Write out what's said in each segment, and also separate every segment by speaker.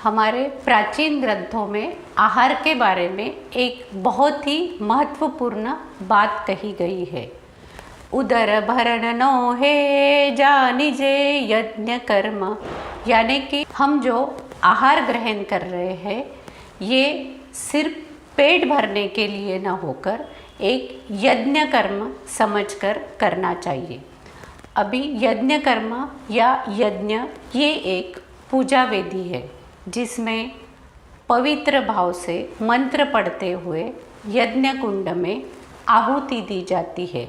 Speaker 1: हमारे प्राचीन ग्रंथों में आहार के बारे में एक बहुत ही महत्वपूर्ण बात कही गई है। उदर भरण नो है जानिजे यज्ञ कर्म, यानी कि हम जो आहार ग्रहण कर रहे हैं ये सिर्फ पेट भरने के लिए न होकर एक यज्ञ कर्म समझकर करना चाहिए। अभी यज्ञ कर्म या यज्ञ ये एक पूजा विधि है जिसमें पवित्र भाव से मंत्र पढ़ते हुए यज्ञ कुंड में आहुति दी जाती है,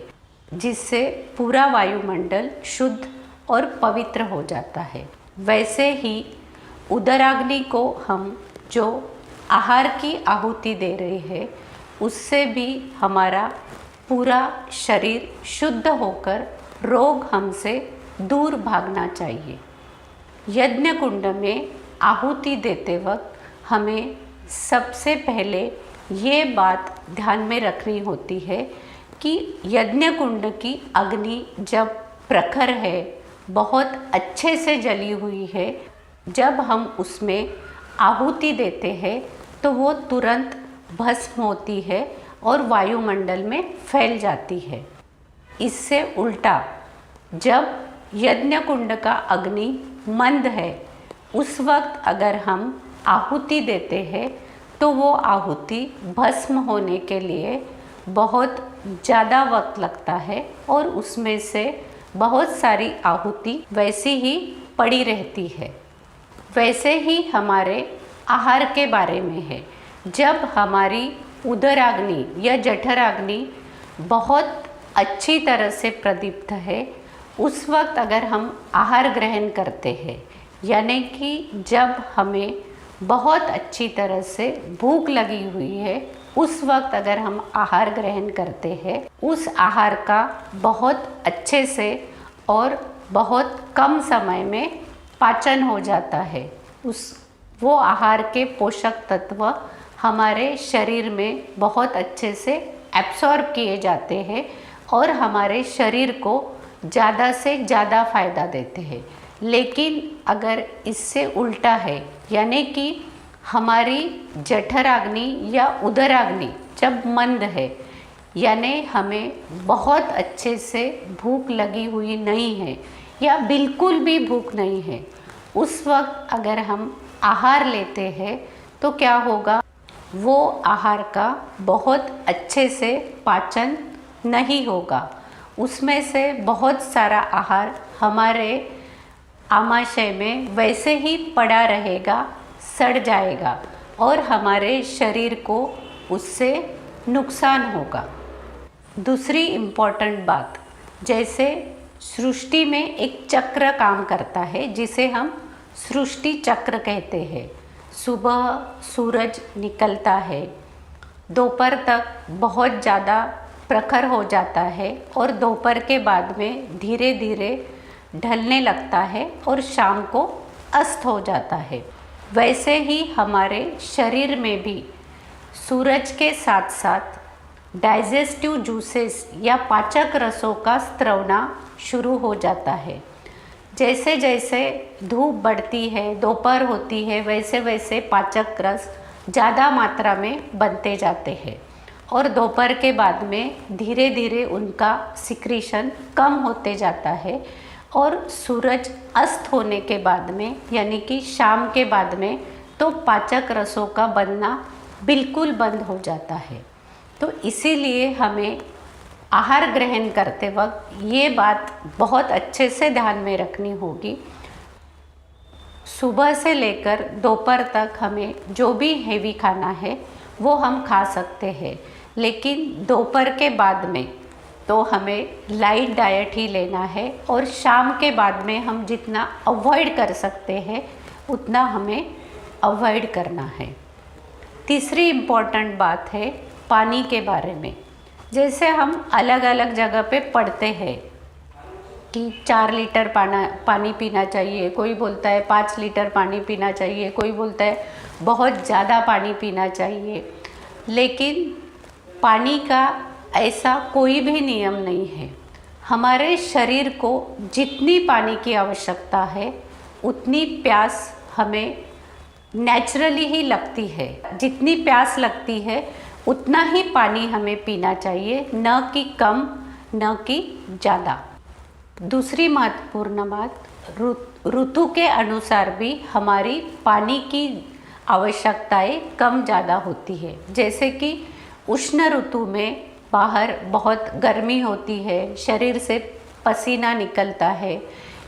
Speaker 1: जिससे पूरा वायुमंडल शुद्ध और पवित्र हो जाता है। वैसे ही उदराग्नि को हम जो आहार की आहुति दे रहे हैं उससे भी हमारा पूरा शरीर शुद्ध होकर रोग हमसे दूर भागना चाहिए। यज्ञ कुंड में आहुति देते वक्त हमें सबसे पहले ये बात ध्यान में रखनी होती है कि यज्ञ कुंड की अग्नि जब प्रखर है, बहुत अच्छे से जली हुई है, जब हम उसमें आहुति देते हैं तो वो तुरंत भस्म होती है और वायुमंडल में फैल जाती है। इससे उल्टा जब यज्ञ कुंड का अग्नि मंद है उस वक्त अगर हम आहुति देते हैं तो वो आहुति भस्म होने के लिए बहुत ज़्यादा वक्त लगता है और उसमें से बहुत सारी आहुति वैसी ही पड़ी रहती है। वैसे ही हमारे आहार के बारे में है। जब हमारी उदराग्नि या जठराग्नि बहुत अच्छी तरह से प्रदीप्त है उस वक्त अगर हम आहार ग्रहण करते हैं, यानी कि जब हमें बहुत अच्छी तरह से भूख लगी हुई है उस वक्त अगर हम आहार ग्रहण करते हैं, उस आहार का बहुत अच्छे से और बहुत कम समय में पाचन हो जाता है। वो आहार के पोषक तत्व हमारे शरीर में बहुत अच्छे से एब्सॉर्ब किए जाते हैं और हमारे शरीर को ज़्यादा से ज़्यादा फ़ायदा देते हैं। लेकिन अगर इससे उल्टा है, यानी कि हमारी जठराग्नि या उदराग्नि जब मंद है, यानी हमें बहुत अच्छे से भूख लगी हुई नहीं है या बिल्कुल भी भूख नहीं है, उस वक्त अगर हम आहार लेते हैं तो क्या होगा, वो आहार का बहुत अच्छे से पाचन नहीं होगा। उसमें से बहुत सारा आहार हमारे आमाशय में वैसे ही पड़ा रहेगा, सड़ जाएगा और हमारे शरीर को उससे नुकसान होगा। दूसरी इम्पॉर्टेंट बात, जैसे सृष्टि में एक चक्र काम करता है जिसे हम सृष्टि चक्र कहते हैं। सुबह सूरज निकलता है, दोपहर तक बहुत ज़्यादा प्रखर हो जाता है और दोपहर के बाद में धीरे धीरे ढलने लगता है और शाम को अस्त हो जाता है। वैसे ही हमारे शरीर में भी सूरज के साथ साथ डाइजेस्टिव जूसेस या पाचक रसों का स्त्रवना शुरू हो जाता है। जैसे जैसे धूप बढ़ती है, दोपहर होती है, वैसे वैसे पाचक रस ज़्यादा मात्रा में बनते जाते हैं और दोपहर के बाद में धीरे धीरे उनका सिक्रीशन कम होते जाता है और सूरज अस्त होने के बाद में, यानी कि शाम के बाद में, तो पाचक रसों का बनना बिल्कुल बंद हो जाता है। तो इसीलिए हमें आहार ग्रहण करते वक्त ये बात बहुत अच्छे से ध्यान में रखनी होगी। सुबह से लेकर दोपहर तक हमें जो भी हेवी खाना है वो हम खा सकते हैं, लेकिन दोपहर के बाद में तो हमें लाइट डाइट ही लेना है और शाम के बाद में हम जितना अवॉइड कर सकते हैं उतना हमें अवॉइड करना है। तीसरी इम्पॉर्टेंट बात है पानी के बारे में। जैसे हम अलग अलग जगह पे पढ़ते हैं कि 4 लीटर पानी पीना चाहिए, कोई बोलता है 5 लीटर पानी पीना चाहिए, कोई बोलता है बहुत ज़्यादा पानी पीना चाहिए। लेकिन पानी का ऐसा कोई भी नियम नहीं है। हमारे शरीर को जितनी पानी की आवश्यकता है उतनी प्यास हमें नेचुरली ही लगती है। जितनी प्यास लगती है उतना ही पानी हमें पीना चाहिए, न कि कम न कि ज़्यादा। दूसरी महत्वपूर्ण बात, ऋतु के अनुसार भी हमारी पानी की आवश्यकताएं कम ज़्यादा होती है। जैसे कि उष्ण ऋतु में बाहर बहुत गर्मी होती है, शरीर से पसीना निकलता है,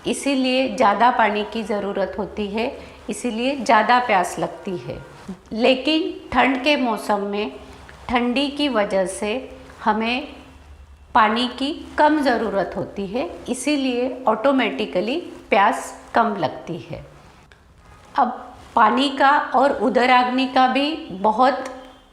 Speaker 1: इसीलिए ज़्यादा पानी की ज़रूरत होती है, इसीलिए ज़्यादा प्यास लगती है। लेकिन ठंड के मौसम में ठंडी की वजह से हमें पानी की कम ज़रूरत होती है, इसीलिए ऑटोमेटिकली प्यास कम लगती है। अब पानी का और उदराग्नि का भी बहुत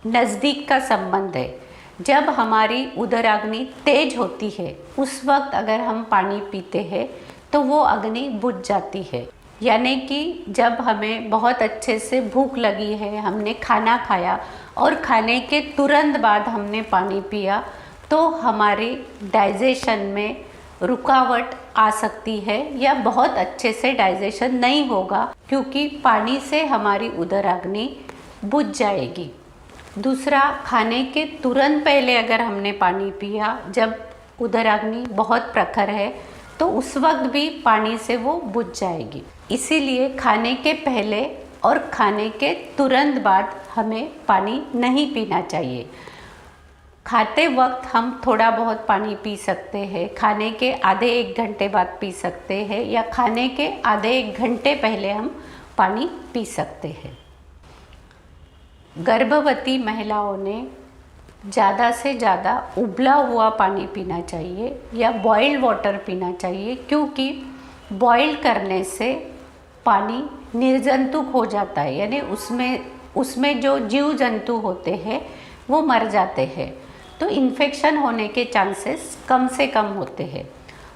Speaker 1: नज़दीक का संबंध है। जब हमारी उदराग्नि तेज होती है उस वक्त अगर हम पानी पीते हैं तो वो अग्नि बुझ जाती है। यानी कि जब हमें बहुत अच्छे से भूख लगी है, हमने खाना खाया और खाने के तुरंत बाद हमने पानी पिया, तो हमारी डाइजेशन में रुकावट आ सकती है या बहुत अच्छे से डाइजेशन नहीं होगा, क्योंकि पानी से हमारी उदराग्नि बुझ जाएगी। दूसरा, खाने के तुरंत पहले अगर हमने पानी पिया, जब उदराग्नि बहुत प्रखर है, तो उस वक्त भी पानी से वो बुझ जाएगी। इसीलिए खाने के पहले और खाने के तुरंत बाद हमें पानी नहीं पीना चाहिए। खाते वक्त हम थोड़ा बहुत पानी पी सकते हैं, खाने के आधे एक घंटे बाद पी सकते हैं, या खाने के आधे एक घंटे पहले हम पानी पी सकते हैं। गर्भवती महिलाओं ने ज़्यादा से ज़्यादा उबला हुआ पानी पीना चाहिए या बॉइल्ड वाटर पीना चाहिए, क्योंकि बॉइल करने से पानी निर्जंतुक हो जाता है, यानी उसमें जो जीव जंतु होते हैं वो मर जाते हैं, तो इन्फेक्शन होने के चांसेस कम से कम होते हैं।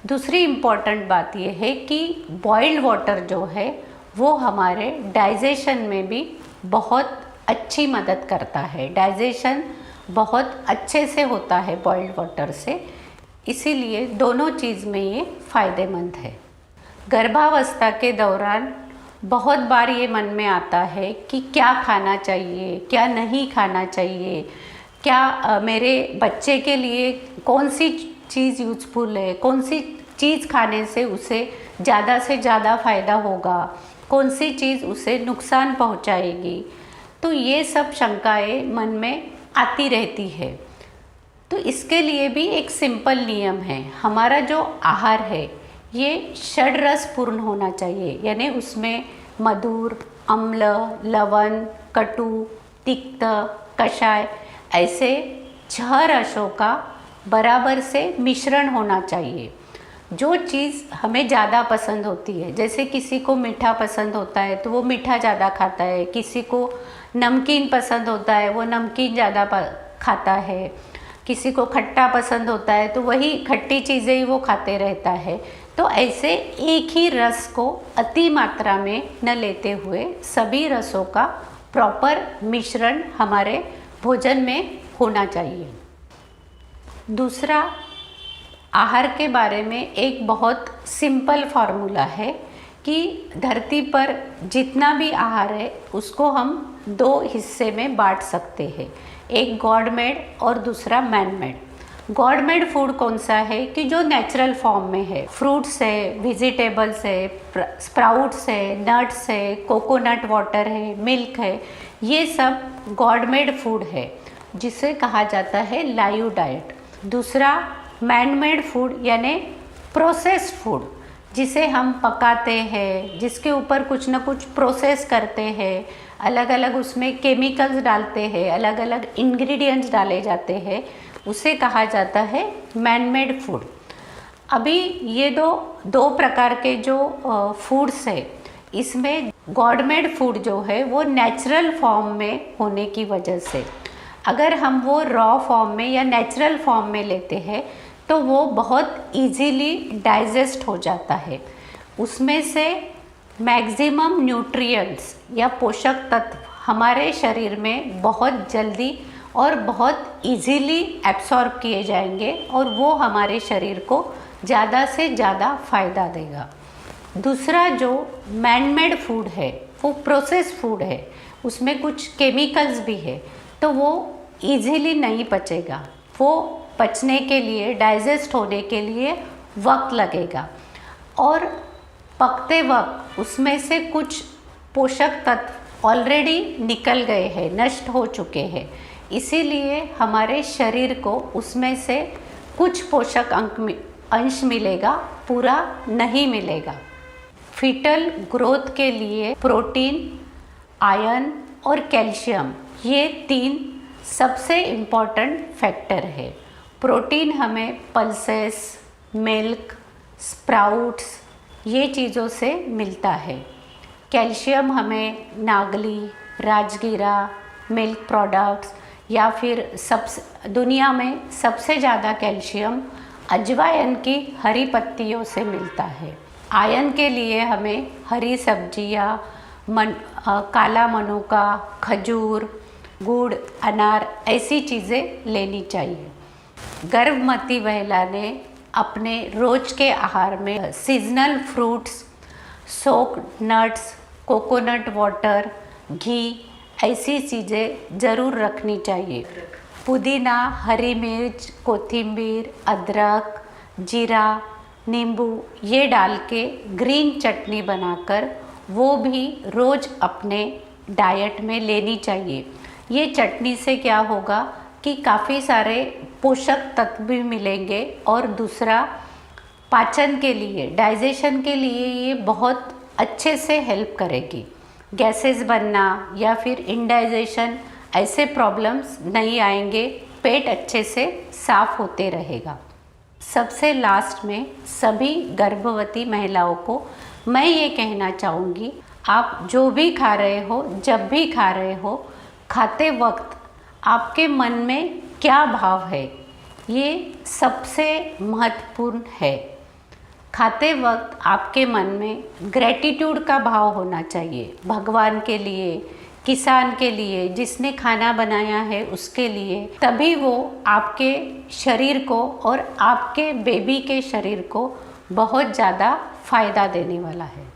Speaker 1: दूसरी इम्पॉर्टेंट बात यह है कि बॉइल्ड वाटर जो है वो हमारे डाइजेशन में भी बहुत अच्छी मदद करता है। डाइजेशन बहुत अच्छे से होता है बॉइल्ड वाटर से, इसीलिए दोनों चीज़ में ये फ़ायदेमंद है। गर्भावस्था के दौरान बहुत बार ये मन में आता है कि क्या खाना चाहिए, क्या नहीं खाना चाहिए, क्या मेरे बच्चे के लिए कौन सी चीज़ यूजफुल है, कौन सी चीज़ खाने से उसे ज़्यादा से ज़्यादा फ़ायदा होगा, कौन सी चीज़ उसे नुकसान पहुंचाएगी। तो ये सब शंकाएं मन में आती रहती है। तो इसके लिए भी एक सिंपल नियम है। हमारा जो आहार है ये षड्रस पूर्ण होना चाहिए, यानी उसमें मधुर, अम्ल, लवण, कटु, तिक्त, कषाय ऐसे 6 रसों का बराबर से मिश्रण होना चाहिए। जो चीज़ हमें ज़्यादा पसंद होती है, जैसे किसी को मीठा पसंद होता है तो वो मीठा ज़्यादा खाता है, किसी को नमकीन पसंद होता है वो नमकीन ज़्यादा खाता है, किसी को खट्टा पसंद होता है तो वही खट्टी चीज़ें ही वो खाते रहता है। तो ऐसे एक ही रस को अति मात्रा में न लेते हुए सभी रसों का प्रॉपर मिश्रण हमारे भोजन में होना चाहिए। दूसरा, आहार के बारे में एक बहुत सिंपल फार्मूला है कि धरती पर जितना भी आहार है उसको हम 2 हिस्से में बांट सकते हैं, एक गॉड मेड और दूसरा man made. God made food कौन सा है कि जो नेचुरल फॉर्म में है, फ्रूट्स है, वेजिटेबल्स है, स्प्राउट्स है, नट्स है, कोकोनट वाटर है, मिल्क है, ये सब गॉड मेड फूड है जिसे कहा जाता है लाइव डाइट। दूसरा, मैन मेड फूड यानी प्रोसेस्ड फूड, जिसे हम पकाते हैं, जिसके ऊपर कुछ ना कुछ प्रोसेस करते हैं, अलग अलग उसमें केमिकल्स डालते हैं, अलग अलग इंग्रेडिएंट्स डाले जाते हैं, उसे कहा जाता है मैन मेड फूड। अभी ये दो प्रकार के जो फूड्स है, इसमें गॉड मेड फूड जो है वो नेचुरल फॉर्म में होने की वजह से, अगर हम वो रॉ फॉर्म में या नेचुरल फॉर्म में लेते हैं तो वो बहुत इजीली डाइजेस्ट हो जाता है। उसमें से मैक्सिमम न्यूट्रिएंट्स या पोषक तत्व हमारे शरीर में बहुत जल्दी और बहुत इजीली एब्सॉर्ब किए जाएंगे और वो हमारे शरीर को ज़्यादा से ज़्यादा फ़ायदा देगा। दूसरा जो मैन मेड फूड है वो प्रोसेस फूड है, उसमें कुछ केमिकल्स भी है, तो वो इजीली नहीं पचेगा। वो पचने के लिए, डाइजेस्ट होने के लिए वक्त लगेगा और पकते वक्त उसमें से कुछ पोषक तत्व ऑलरेडी निकल गए हैं, नष्ट हो चुके हैं। इसीलिए हमारे शरीर को उसमें से कुछ पोषक अंश मिलेगा, पूरा नहीं मिलेगा। फीटल ग्रोथ के लिए प्रोटीन, आयरन और कैल्शियम, ये 3 सबसे इम्पॉर्टेंट फैक्टर है। प्रोटीन हमें पल्सेस, मिल्क, स्प्राउट्स, ये चीज़ों से मिलता है। कैल्शियम हमें नागली, राजगिरा, मिल्क प्रोडक्ट्स, या फिर दुनिया में सबसे ज़्यादा कैल्शियम अजवाइन की हरी पत्तियों से मिलता है। आयरन के लिए हमें हरी सब्जियाँ, काला मनुका, खजूर, गुड़, अनार, ऐसी चीज़ें लेनी चाहिए। गर्भवती महिला ने अपने रोज़ के आहार में seasonal fruits, soaked nuts, coconut water, घी, ऐसी चीज़ें ज़रूर रखनी चाहिए। पुदीना, हरी मिर्च, कोथिंबीर, अदरक, जीरा, नींबू, ये डाल के ग्रीन चटनी बनाकर वो भी रोज़ अपने डाइट में लेनी चाहिए। ये चटनी से क्या होगा कि काफ़ी सारे पोषक तत्व भी मिलेंगे और दूसरा पाचन के लिए, डाइजेशन के लिए ये बहुत अच्छे से हेल्प करेगी। गैसेस बनना या फिर इंडाइजेशन, ऐसे प्रॉब्लम्स नहीं आएंगे, पेट अच्छे से साफ होते रहेगा। सबसे लास्ट में सभी गर्भवती महिलाओं को मैं ये कहना चाहूँगी, आप जो भी खा रहे हो, जब भी खा रहे हो, खाते वक्त आपके मन में क्या भाव है, ये सबसे महत्वपूर्ण है। खाते वक्त आपके मन में ग्रैटिट्यूड का भाव होना चाहिए, भगवान के लिए, किसान के लिए, जिसने खाना बनाया है उसके लिए। तभी वो आपके शरीर को और आपके बेबी के शरीर को बहुत ज़्यादा फ़ायदा देने वाला है।